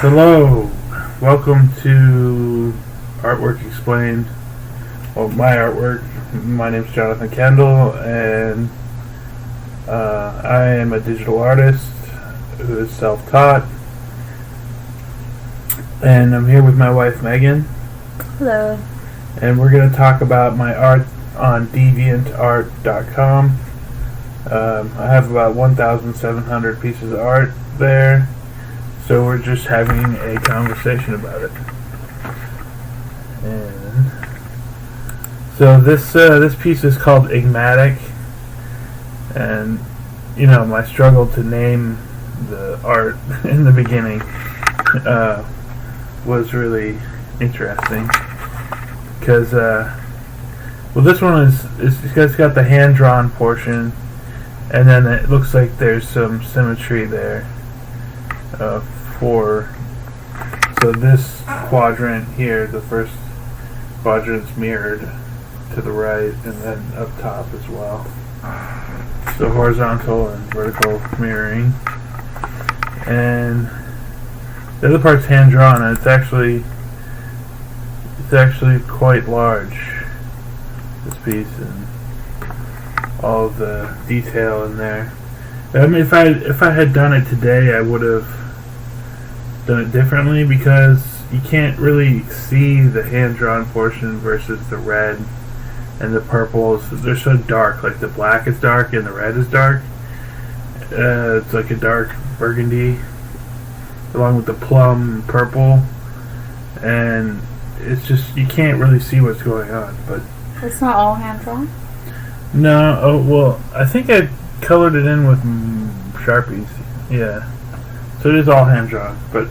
Hello, welcome to Artwork Explained. Well, my artwork. My name's Jonathan Kendall, and I am a digital artist who is self-taught. And I'm here with my wife, Megan. Hello. And we're going to talk about my art on deviantart.com. I have about 1,700 pieces of art there. So we're just having a conversation about it. And so this piece is called Enigmatic, and my struggle to name the art in the beginning was really interesting because this one it's got the hand drawn portion, and then it looks like there's some symmetry there. So this quadrant here, the first quadrant's mirrored to the right and then up top as well. So horizontal and vertical mirroring. And the other part's hand drawn, and it's actually quite large, this piece, and all of the detail in there. I mean, if I had done it today, I would have done it differently because you can't really see the hand-drawn portion versus the red and the purples. They're so dark. Like the black is dark and the red is dark. It's like a dark burgundy along with the plum purple, and it's just you can't really see what's going on. But it's not all hand-drawn? No. Oh well, I think I colored it in with Sharpies. Yeah. So it is all hand-drawn, but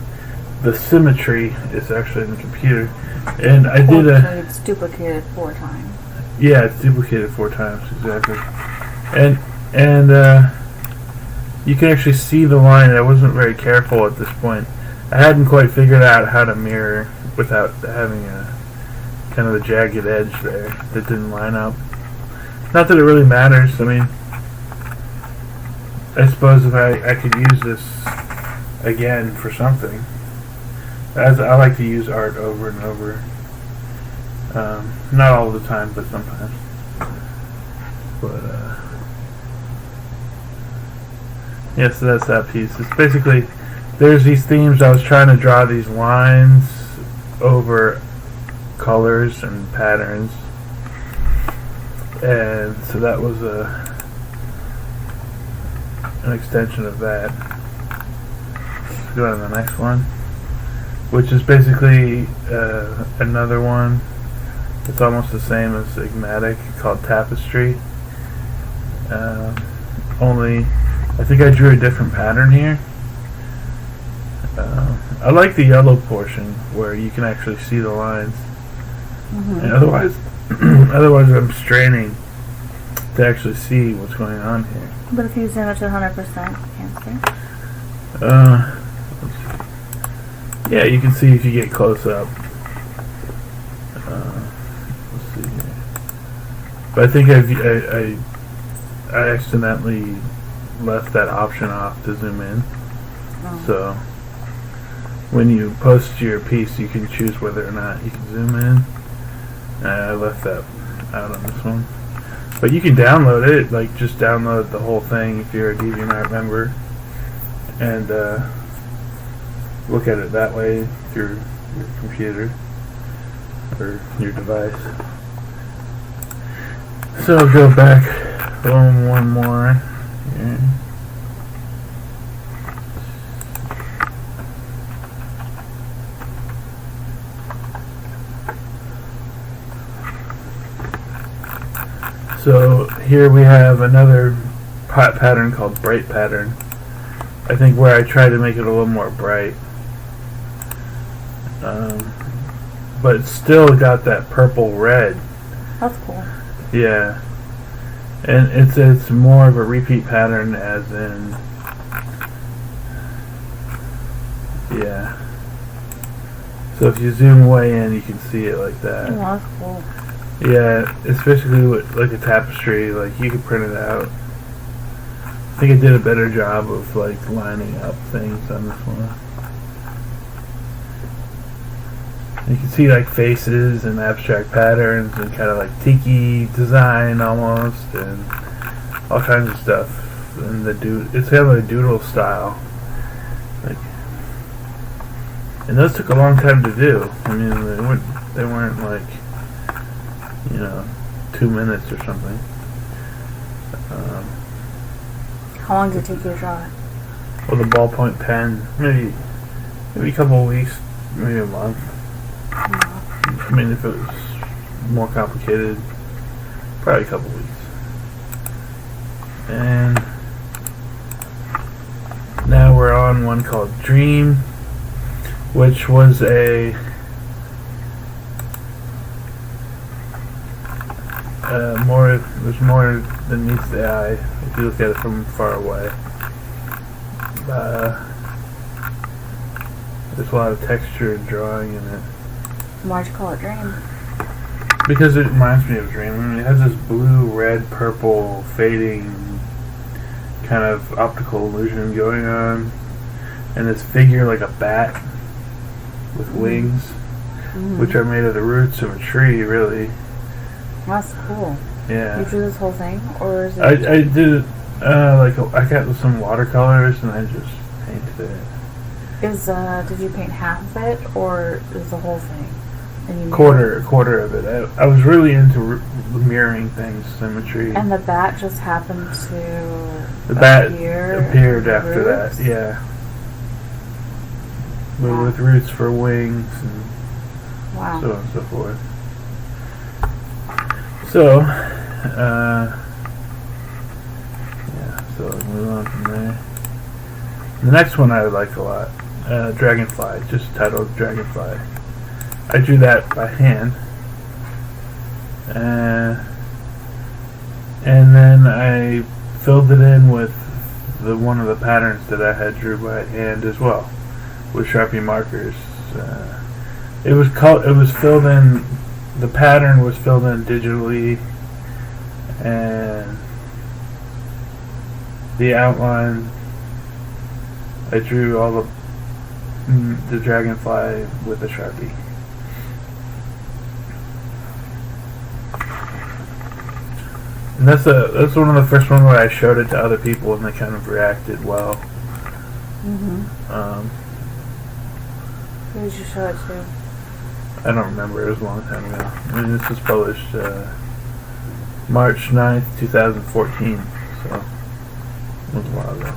the symmetry is actually in the computer. And I did it's duplicated 4 times. Yeah, it's duplicated 4 times, exactly. And you can actually see the line. I wasn't very careful at this point. I hadn't quite figured out how to mirror without having a kind of a jagged edge there that didn't line up. Not that it really matters. I mean, I suppose if I could use this again for something, as I like to use art over and over. Not all the time, but sometimes. But yeah, so that's that piece. It's basically there's these themes. I was trying to draw these lines over colors and patterns, and so that was an extension of that. Let's go to the next one, which is basically another one. It's almost the same as Enigmatic, called Tapestry. Only, I think I drew a different pattern here. I like the yellow portion where you can actually see the lines. Mm-hmm. And otherwise I'm straining to actually see what's going on here. But if you zoom it to 100%, you can't see. Yeah, you can see if you get close up. Let's see here. But I think I accidentally left that option off to zoom in. Oh. So when you post your piece, you can choose whether or not you can zoom in. I left that out on this one. But you can download it, like just download the whole thing if you're a DeviantArt member, and look at it that way through your computer or your device. So I'll go back one more here. So here we have another pattern called Bright Pattern. I think where I try to make it a little more bright. But it's still got that purple red. That's cool. Yeah. And it's more of a repeat pattern, as in, yeah. So if you zoom way in, you can see it like that. Oh, that's cool. Yeah, it's basically like a tapestry. Like you could print it out. I think I did a better job of like lining up things on this one. You can see like faces and abstract patterns and kind of like tiki design almost, and all kinds of stuff. And it's kind of a doodle style. Like, and those took a long time to do. I mean, they weren't like, 2 minutes or something. How long did it take you to draw it? With a ballpoint pen, maybe a couple of weeks, maybe a month. I mean, if it was more complicated, probably a couple of weeks. And now we're on one called Dream, which was a there's more than meets the eye if you look at it from far away. There's a lot of texture and drawing in it. Why'd you call it Dream? Because it reminds me of Dream. I mean, it has this blue, red, purple, fading kind of optical illusion going on, and this figure like a bat with wings, which are made of the roots of a tree, really. That's cool. Yeah. You drew this whole thing, or is it? I did it, I got some watercolors and I just painted it. Did you paint half of it, or is the whole thing? And Quarter of it. I was really into mirroring things, symmetry. And the bat just happened to appeared after roots? that, yeah. But with roots for wings and so on and so forth. So, so I'll move on from there. The next one I like a lot, Dragonfly, just titled Dragonfly. I drew that by hand, and then I filled it in with one of the patterns that I had drew by hand as well, with Sharpie markers. It was filled in. The pattern was filled in digitally, and the outline, I drew all the dragonfly with a Sharpie. And that's one of the first ones where I showed it to other people and they kind of reacted well. Who did you show it to? I don't remember. It was a long time ago. I mean, this was published March 9th, 2014, so it was a while ago.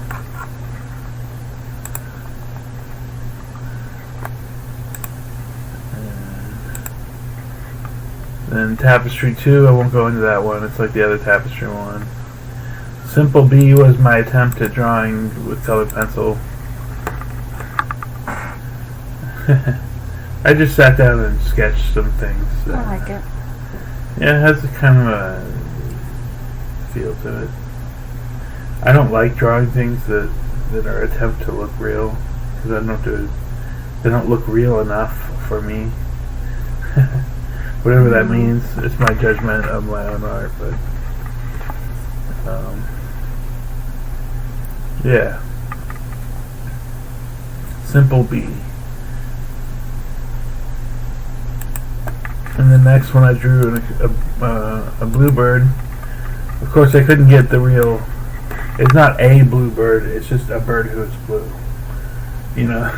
And then Tapestry 2, I won't go into that one. It's like the other Tapestry one. Simple B was my attempt at drawing with colored pencil. I just sat down and sketched some things. I like it. Yeah, it has a kind of a feel to it. I don't like drawing things that are attempt to look real, because they don't look real enough for me. Whatever that means, it's my judgment of my own art, but yeah. Simple B. And the next one I drew a bluebird. Of course, I couldn't get the real. It's not a bluebird. It's just a bird who is blue. You know.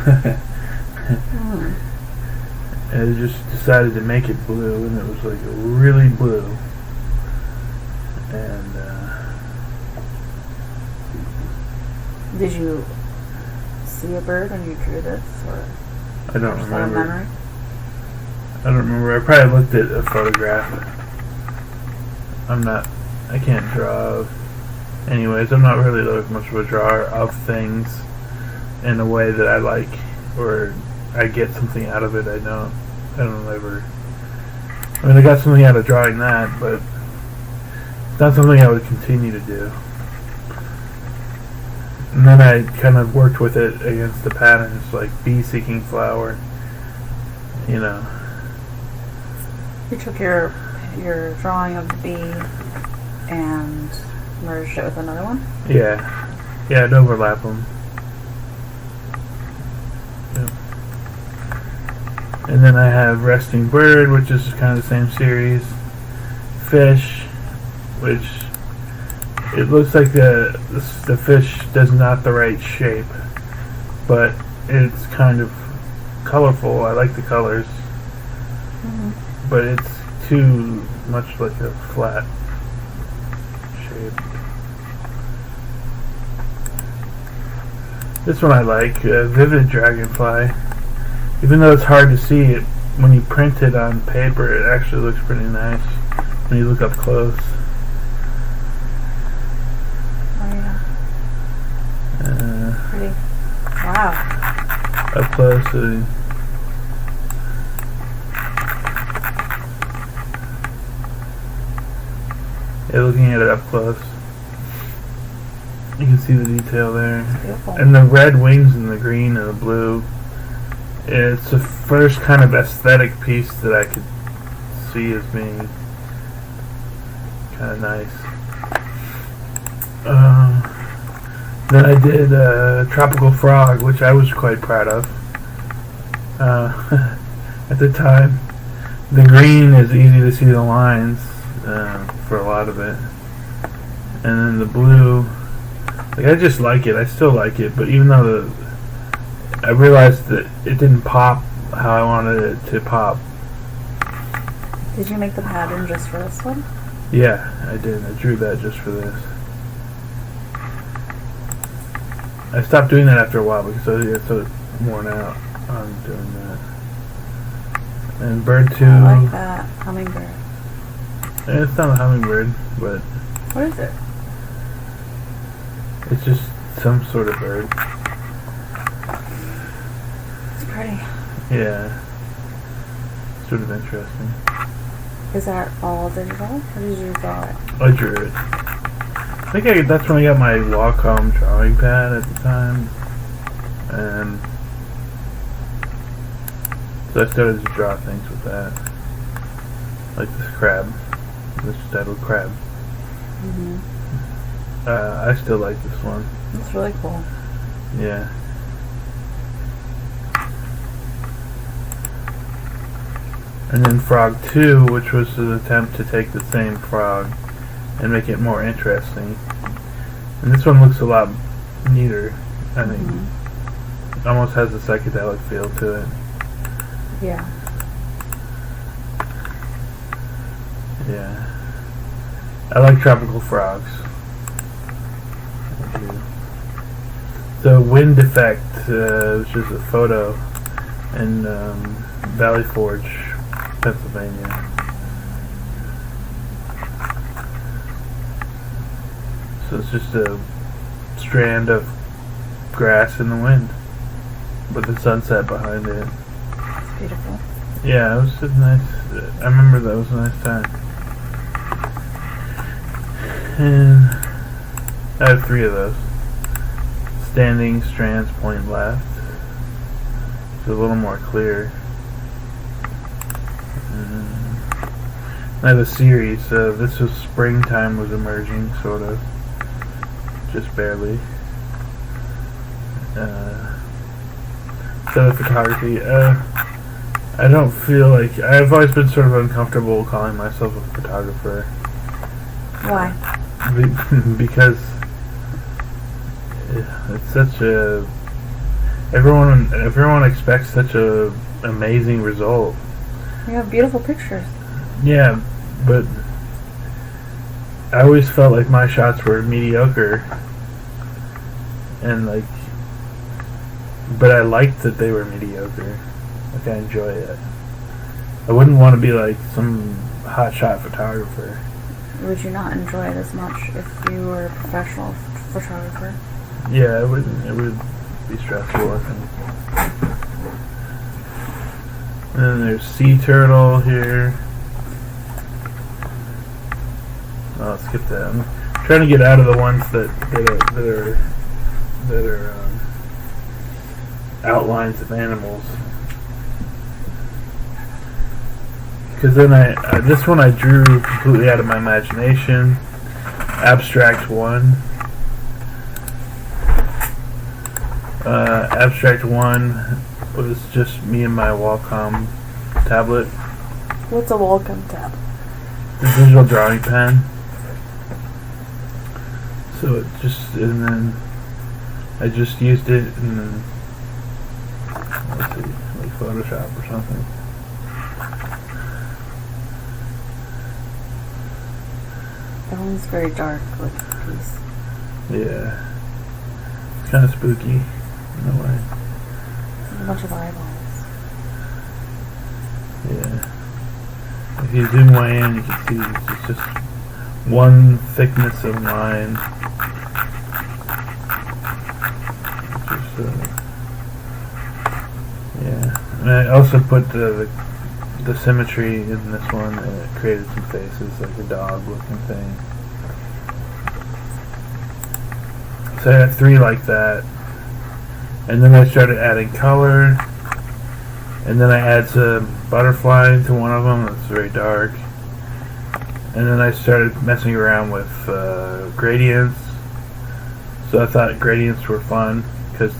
And I just decided to make it blue, and it was like really blue. And did you see a bird when you drew this, or I don't is that a remember. memory? I don't remember. I probably looked at a photograph. I can't draw. Anyways, I'm not really like much of a drawer of things in a way that I like, or I get something out of it. I don't ever. I mean, I got something out of drawing that, but it's not something I would continue to do. And then I kind of worked with it against the patterns, like bee-seeking flower. You know. You took your drawing of the bee and merged it with another one? Yeah, I'd overlap them. Yep. And then I have resting bird, which is kind of the same series. Fish, which it looks like the fish does not the right shape, but it's kind of colorful. I like the colors, but it's too much like a flat shape. This one I like, Vivid Dragonfly. Even though it's hard to see it, when you print it on paper, it actually looks pretty nice when you look up close. Oh yeah. Pretty. Wow. Up close. Yeah, looking at it up close, you can see the detail there. Beautiful. And the red wings and the green and the blue. It's the first kind of aesthetic piece that I could see as being kind of nice. Then I did Tropical Frog, which I was quite proud of. At the time, the green is easy to see the lines for a lot of it, and then the blue, like, I just like it. I still like it, but even though I realized that it didn't pop how I wanted it to pop. Did you make the pattern just for this one? Yeah, I did. I drew that just for this. I stopped doing that after a while because I get so worn out on doing that. And Bird 2. I like that. Hummingbird. And it's not a hummingbird, but What is it? it's just some sort of bird. It's pretty. Yeah. Sort of interesting. Is that all digital? Or did you draw it? I drew it. I think that's when I got my Wacom drawing pad at the time. And so I started to draw things with that. Like this crab. This type of crab. I still like this one. It's really cool. Yeah. And then Frog 2, which was an attempt to take the same frog and make it more interesting. And this one looks a lot neater, I think. It almost has a psychedelic feel to it. Yeah. Yeah. I like tropical frogs. I do. The Wind Effect, which is a photo in Valley Forge, Pennsylvania. So it's just a strand of grass in the wind with the sunset behind it. It's beautiful. Yeah, it was just nice. I remember that was a nice time. And I have 3 of those. Standing strands point left. It's a little more clear. I have a series. This was springtime was emerging, sort of. Just barely. So photography. I don't feel like... I've always been sort of uncomfortable calling myself a photographer. Why? Because it's such a... Everyone expects such a amazing result. You have beautiful pictures. Yeah, but I always felt like my shots were mediocre, and like, but I liked that they were mediocre. Like, I enjoy it. I wouldn't want to be like some hotshot photographer. Would you not enjoy it as much if you were a professional photographer? Yeah, it would be stressful, I think. And then there's sea turtle here. I'll skip that. I'm trying to get out of the ones that are outlines of animals. Because then this one I drew completely out of my imagination. Abstract 1. Abstract 1 was just me and my Wacom tablet. What's a Wacom tab? The digital drawing pen. So it just, and then I just used it and then, let's see, like Photoshop or something. That one's very dark looking piece. Yeah. It's kind of spooky in a way. A bunch of eyeballs. Yeah. If you zoom way in, you can see it's just one thickness of line. Just, yeah. And I also put the symmetry in this one, and it created some faces, like a dog-looking thing. So I had 3 like that, and then I started adding color, and then I add some butterfly into one of them. It's very dark, and then I started messing around with gradients. So I thought gradients were fun because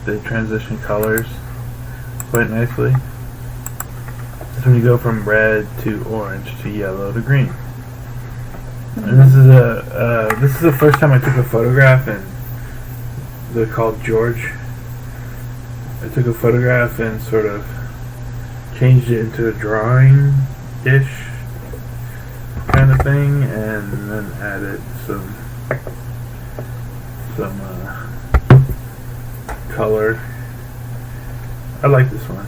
they transition colors quite nicely. So when you go from red to orange to yellow to green. And this is the first time I took a photograph, and they're called George. I took a photograph and sort of changed it into a drawing-ish kind of thing, and then added some color. I like this one.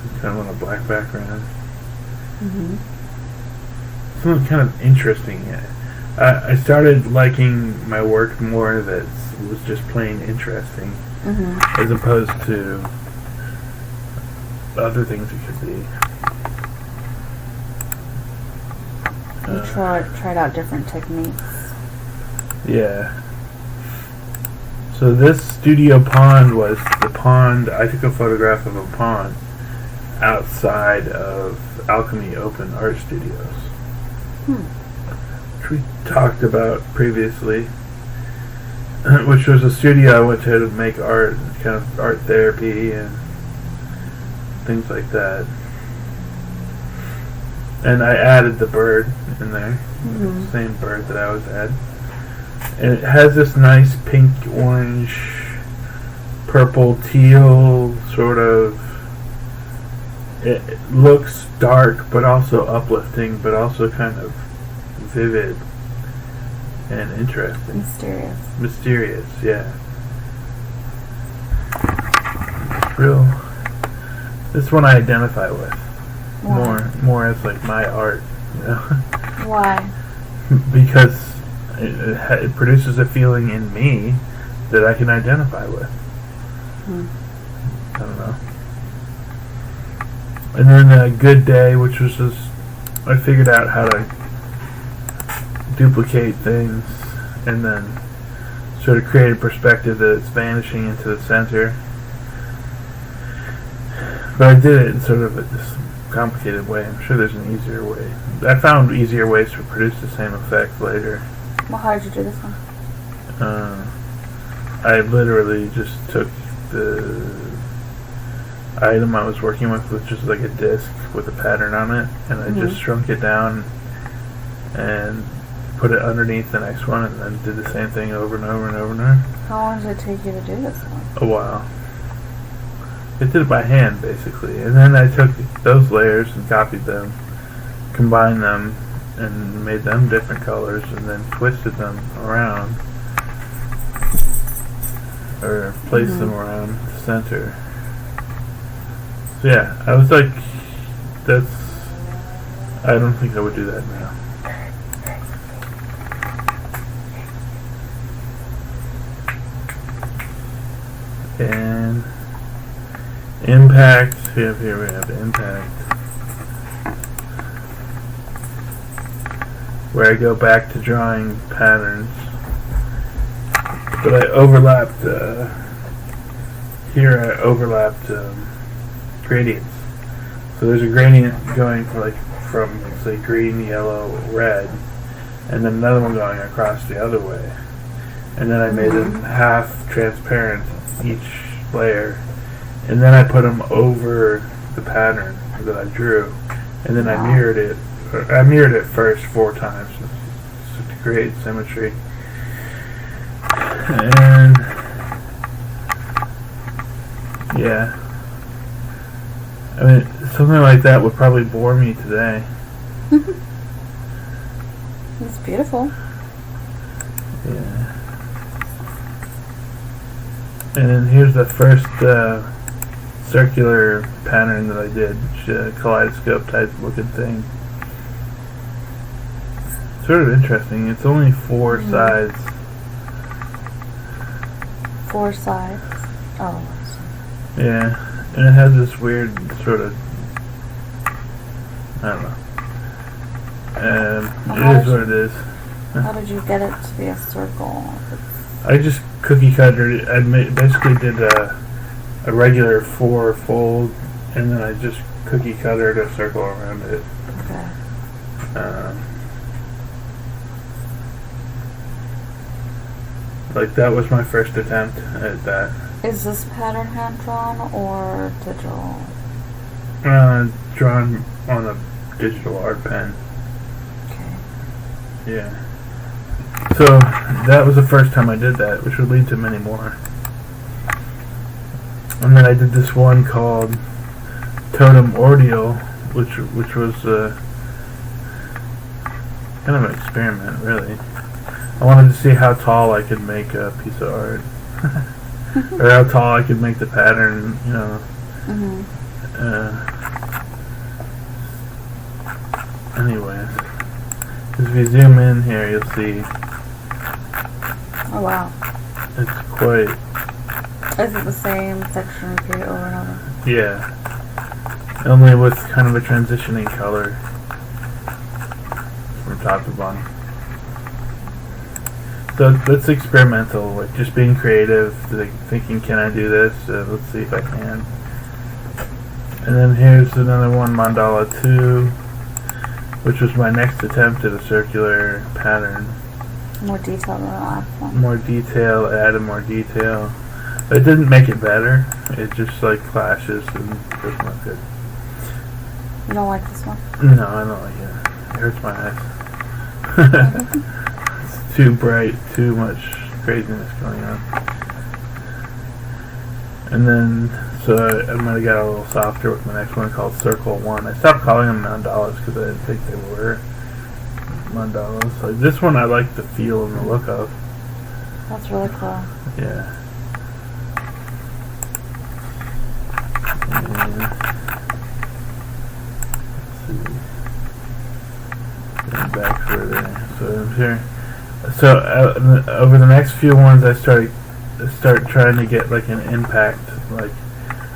It's kind of on a black background. Mm-hmm. Something kind of interesting. I started liking my work more that was just plain interesting, as opposed to other things it could be. You tried out different techniques. Yeah. So this studio pond was the pond. I took a photograph of a pond outside of Alchemy Open Art Studios, which we talked about previously, which was a studio I went to make art, kind of art therapy and things like that. And I added the bird in there, the same bird that I always had. And it has this nice pink, orange, purple, teal sort of. It looks dark, but also uplifting, but also kind of vivid and interesting. Mysterious, yeah. It's real. This one I identify with. Why? More as like my art, you know. Why? Because it produces a feeling in me that I can identify with. I don't know. And then a Good Day, which was just, I figured out how to duplicate things and then sort of create a perspective that it's vanishing into the center. But I did it in sort of this complicated way. I'm sure there's an easier way. I found easier ways to produce the same effect later. Well, how did you do this one? I literally just took the item I was working with, which is like a disc with a pattern on it, and I just shrunk it down and put it underneath the next one, and then did the same thing over and over and over and over. How long did it take you to do this one? A while. I did it by hand, basically, and then I took those layers and copied them, combined them, and made them different colors, and then twisted them around, or placed them around the center. So yeah, I was like, I don't think I would do that now. And impact, here we have impact, where I go back to drawing patterns, but I overlapped, here I overlapped gradients. So there's a gradient going from say green, yellow, red, and then another one going across the other way. And then I made them half transparent, each layer, and then I put them over the pattern that I drew, and then I mirrored it. I mirrored it first 4 times to create symmetry. And yeah, I mean, something like that would probably bore me today. It's beautiful. Yeah. And then here's the first circular pattern that I did, which kaleidoscope type looking thing. Sort of interesting. It's only 4 sides. 4 sides. Oh. Yeah, and it has this weird sort of, I don't know. It is what it is. How did you get it to be a circle? I just cookie cuttered it. I basically did a regular 4 fold, and then I just cookie cuttered a circle around it. Okay. Like that was my first attempt at that. Is this pattern hand drawn or digital? Drawn on a digital art pen. Okay. Yeah. So that was the first time I did that, which would lead to many more. And then I did this one called Totem Ordeal, which was kind of an experiment, really. I wanted to see how tall I could make a piece of art, or how tall I could make the pattern, you know. Anyways, if you zoom in here, you'll see. Oh wow! It's quite. Is it the same section repeated over and over? Yeah, only with kind of a transitioning color from top to bottom. So that's experimental, like just being creative, like thinking, can I do this? Let's see if I can. And then here's another one, Mandala Two, which was my next attempt at a circular pattern. More detail than the last one. More detail, added more detail. It didn't make it better. It just like clashes and doesn't look good. You don't like this one? No, I don't like it. It hurts my eyes. It's too bright, too much craziness going on. And then, so I might have got a little softer with my next one called Circle 1. I stopped calling them mandalas because I didn't think they were mandalas. Like this one I like the feel and the look of. That's really cool. Yeah. And back further. So I'm here. So over the next few ones, I start trying to get like an impact. Like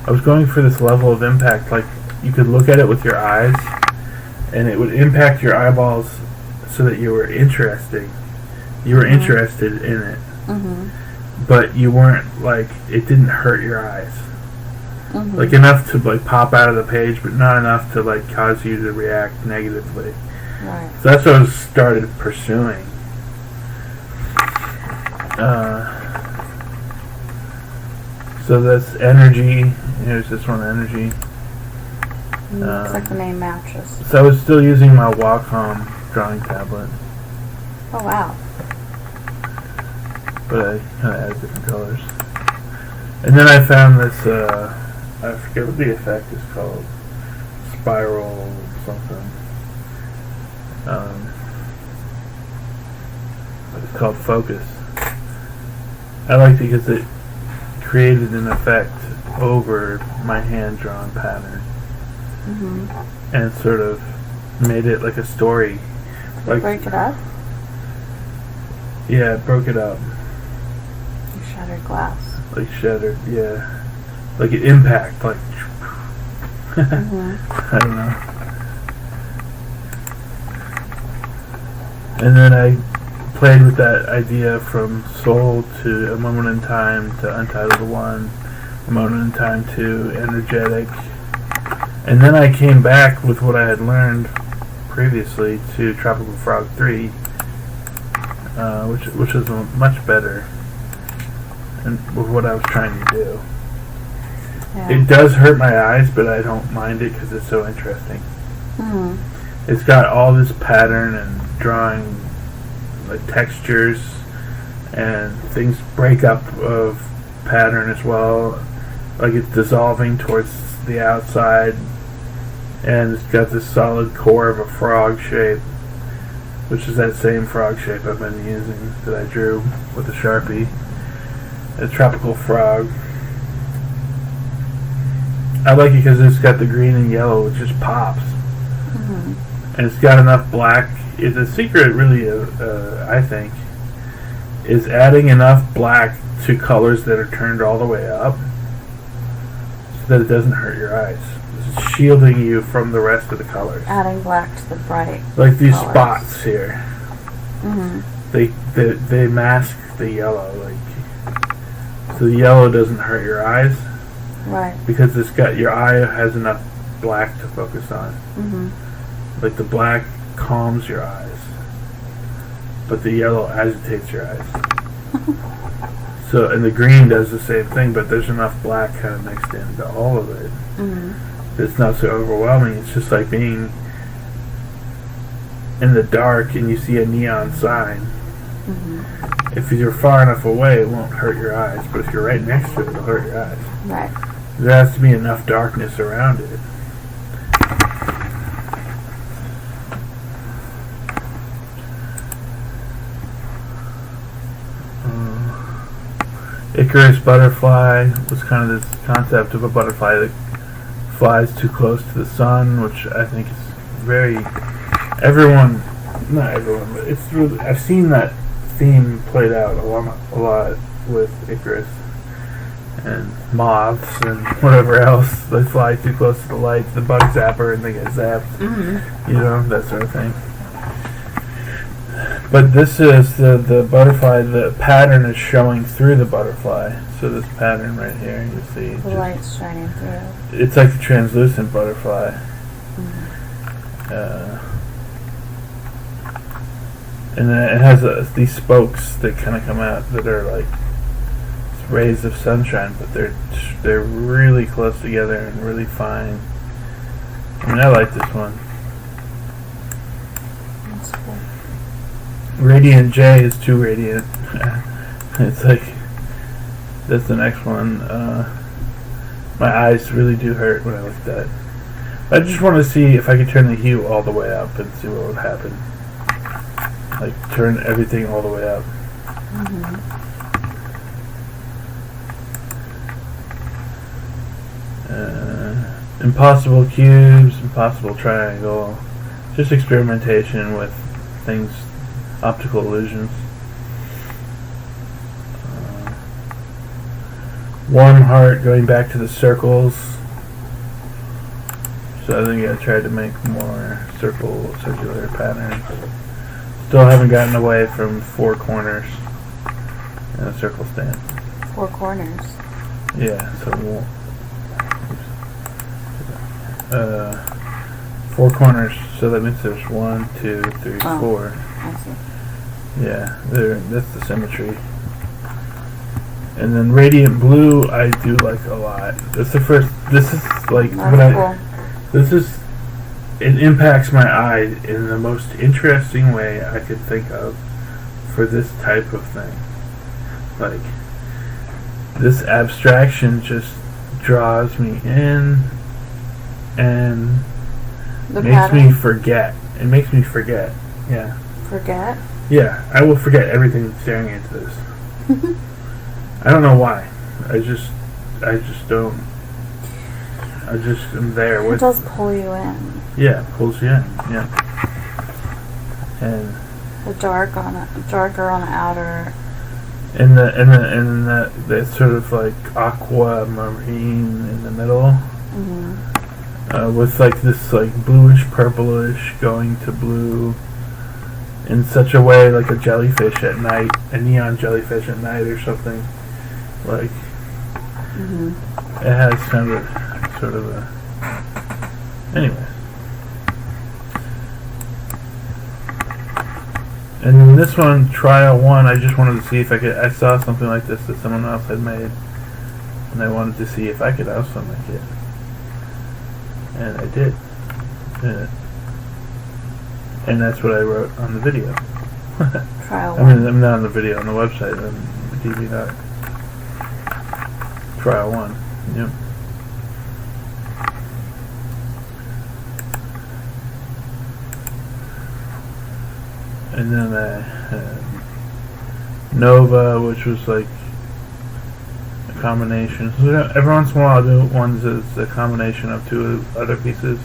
I was going for this level of impact. Like you could look at it with your eyes, and it would impact your eyeballs, so that you were interested. You were interested in it, but you weren't like it didn't hurt your eyes. Like enough to like pop out of the page, but not enough to like cause you to react negatively. Right. So that's what I started pursuing. So that's energy. Here's this one, energy. Looks like the name matches. So I was still using my Wacom drawing tablet. Oh wow. But I kind of added different colors. And then I found this, I forget what the effect is called. Spiral something. It's called Focus. I liked it because it created an effect over my hand-drawn pattern. And sort of made it like a story. Like, break it up? Yeah, it broke it up. Like shattered glass. Like shattered, yeah. Like an impact, like I don't know. And then I played with that idea from Soul to A Moment in Time to Untitled One, A Moment in Time to Energetic. And then I came back with what I had learned previously to Tropical Frog 3, which was much better and with what I was trying to do. Yeah. It does hurt my eyes, but I don't mind it because it's so interesting. Mm. It's got all this pattern and drawing, like textures, and things break up of pattern as well. Like it's dissolving towards the outside, and it's got this solid core of a frog shape, which is that same frog shape I've been using that I drew with a Sharpie. A tropical frog. I like it because it's got the green and yellow, which just pops. Mm-hmm. And it's got enough black. The secret, really, I think, is adding enough black to colors that are turned all the way up so that it doesn't hurt your eyes. It's shielding you from the rest of the colors. Adding black to the bright. Like these colors. spots here. Mm-hmm. They mask the yellow, like, so the yellow doesn't hurt your eyes. Right. Because it's got, your eye has enough black to focus on. Mm-hmm. Like the black calms your eyes, but the yellow agitates your eyes. So, and the green does the same thing, but there's enough black kind of mixed into all of it. Mm-hmm. It's not so overwhelming. It's just like being in the dark and you see a neon sign. Mm-hmm. If you're far enough away, it won't hurt your eyes, but if you're right next to it, it'll hurt your eyes. Right. There has to be enough darkness around it. Icarus Butterfly was kind of this concept of a butterfly that flies too close to the sun, which I think is very... not everyone, but it's really... I've seen that theme played out a lot with Icarus and moths and whatever else. They fly too close to the light, the bug zapper, and they get zapped. Mm-hmm. You know, that sort of thing. But this is the butterfly. The pattern is showing through the butterfly. So this pattern right here, you see. The light's shining through. It's like the translucent butterfly. Mm-hmm. And then it has these spokes that kind of come out that are like rays of sunshine, but they're really close together and really fine. I mean, I like this one. That's cool. Radiant J is too radiant. It's like, that's the next one. My eyes really do hurt when I look at that. I just want to see if I could turn the hue all the way up and see what would happen. Like, turn everything all the way up. Mm-hmm. Impossible cubes, impossible triangle. Just experimentation with things, optical illusions. Warm heart, going back to the circles. So I think I tried to make more circular patterns. Still haven't gotten away from 4 corners and a circle stand. 4 corners. Yeah, so 4 corners, so that means there's 1, 2, 3, 4. I see. Yeah, that's the symmetry. And then radiant blue, I do like a lot. That's the first. This is like Cool. It impacts my eye in the most interesting way I could think of for this type of thing. Like, this abstraction just draws me in and makes me forget. It makes me forget. Yeah. Forget? Yeah, I will forget everything staring into this. I don't know why. I just don't. I just am there with. It does pull you in. Yeah, it pulls you in. Yeah. And The darker on the outer. and the sort of like aquamarine in the middle. Mm-hmm. With like this like bluish purplish going to blue in such a way like a jellyfish at night, a neon jellyfish at night or something. Like, It has kind of a sort of a. Anyway. And then this one, trial 1, I just wanted to see if I saw something like this that someone else had made. and I wanted to see if I could have some like it. And I did. Yeah. And that's what I wrote on the video. Trial I one. mean, I'm not on the video, on the website, on the DV.com. Trial 1. Yep. And then Nova, which was like a combination. So every once in a while I'll do ones that's a combination of two other pieces.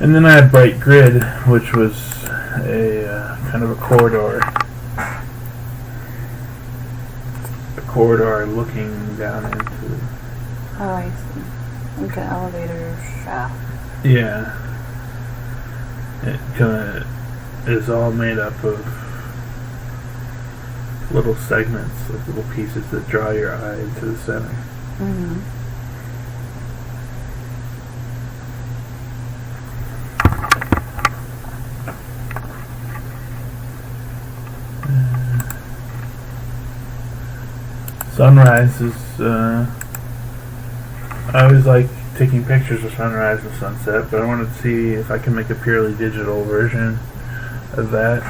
And then I had Bright Grid, which was a kind of a corridor. A corridor looking down into... Oh, I see. Like an elevator shaft. Yeah. It kind of is all made up of little segments, like little pieces that draw your eye into the center. Mm-hmm. Sunrise is, I always like taking pictures of sunrise and sunset, but I wanted to see if I can make a purely digital version of that.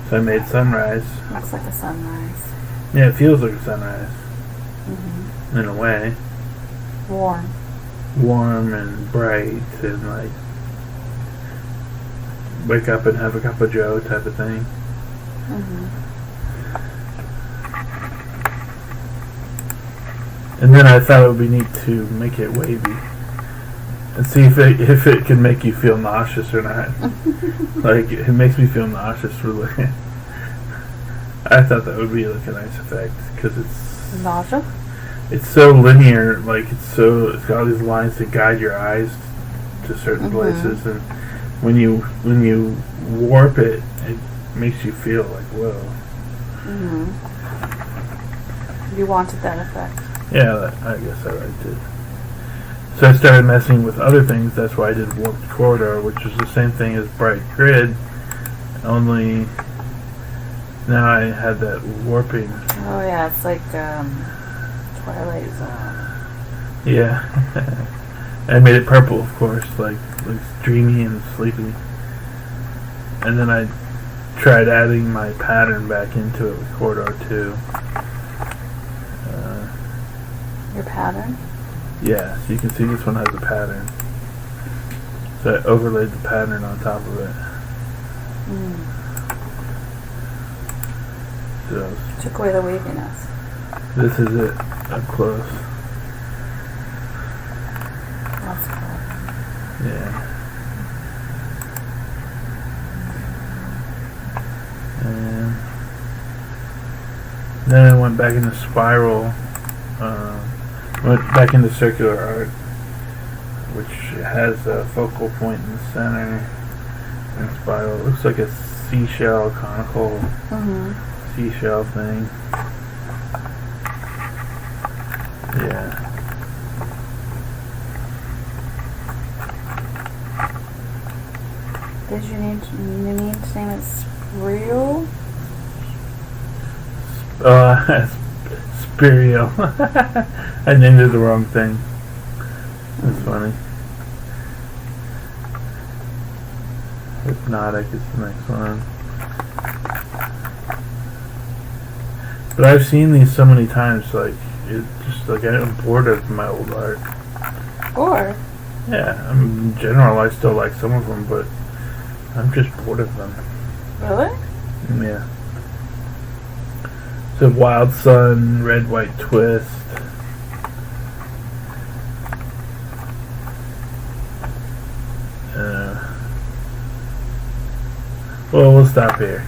So I made sunrise. Looks like a sunrise. Yeah, it feels like a sunrise. Mm-hmm. In a way. Warm. Warm and bright and like wake up and have a cup of joe type of thing. Mm-hmm. And then I thought it would be neat to make it wavy and see if it can make you feel nauseous or not. Like, it makes me feel nauseous for looking. I thought that would be like a nice effect because it's Nausea? It's so linear. Like it's got all these lines that guide your eyes to certain places, and when you warp it, it makes you feel like whoa. Mm-hmm. You wanted that effect. Yeah, I guess I liked it. So I started messing with other things. That's why I did Warped Corridor, which is the same thing as Bright Grid, only now I had that warping. Oh yeah, it's like Twilight Zone. Yeah. I made it purple, of course, like dreamy and sleepy. And then I tried adding my pattern back into it with Corridor 2. Your pattern? Yeah, so you can see this one has a pattern. So I overlaid the pattern on top of it. So Took away the waviness. this is it, up close. That's cool. Yeah. And then I went back into spiral. Went back into circular art, which has a focal point in the center and spiral. It looks like a seashell, conical seashell thing. Yeah. Did you need to name it Spreel? Spirial. I named it the wrong thing. That's funny. Hypnotic is the next one. But I've seen these so many times, like, it just, like, I'm bored of my old art. Or? Yeah, I mean, in general, I still like some of them, but I'm just bored of them. Really? Yeah. So Wild Sun, Red White Twist. Well, we'll stop here.